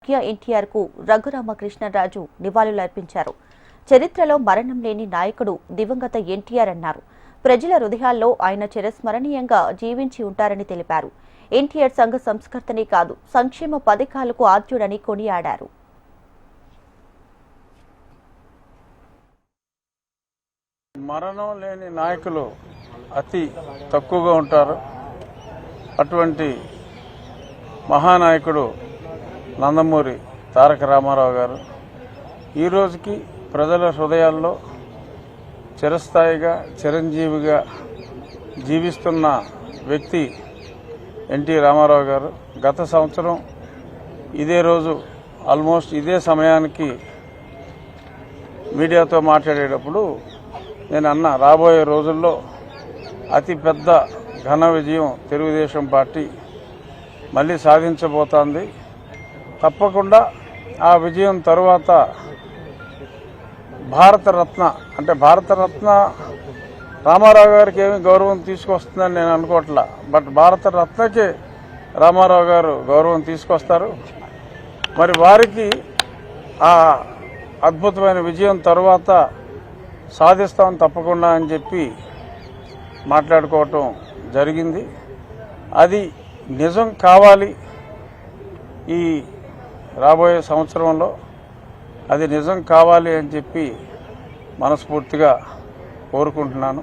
ఎన్టీఆర్ కు రఘురామకృష్ణరాజు నివాళులర్పించారు. చరిత్రలో మరణం లేని నాయకుడు దివంగత ఎన్టీఆర్ అన్నారు. ప్రజల హృదయాల్లో ఆయన చిరస్మరణీయంగా జీవించి ఉంటారని తెలిపారు. ఎన్టీఆర్ సంఘ సంస్కర్తనే కాదు, సంక్షేమ పథకాలకు ఆద్యుడని కొనియాడారు. మరణం లేని నాయకులు అతి తక్కువగా ఉంటారు. అటువంటి మహానాయకుడు నందమూరి తారక రామారావు గారు ఈ రోజుకి ప్రజల హృదయాల్లో చిరస్థాయిగా చిరంజీవిగా జీవిస్తున్న వ్యక్తి ఎన్టీ రామారావు గారు. గత సంవత్సరం ఇదే రోజు ఆల్మోస్ట్ ఇదే సమయానికి మీడియాతో మాట్లాడేటప్పుడు నేను అన్న, రాబోయే రోజుల్లో అతిపెద్ద ఘన విజయం తెలుగుదేశం పార్టీ మళ్ళీ సాధించబోతోంది. తప్పకుండా ఆ విజయం తరువాత భారతరత్న అంటే భారతరత్న రామారావు గారికి ఏమి గౌరవం తీసుకొస్తుందని నేను అనుకోవట్లా. బట్ భారతరత్నకే రామారావు గారు గౌరవం తీసుకొస్తారు. మరి వారికి ఆ అద్భుతమైన విజయం తరువాత సాధిస్తాం తప్పకుండా అని చెప్పి మాట్లాడుకోవటం జరిగింది. అది నిజం కావాలి. ఈ రాబోయే సంవత్సరంలో అది నిజం కావాలి అని చెప్పి మనస్ఫూర్తిగా కోరుకుంటున్నాను.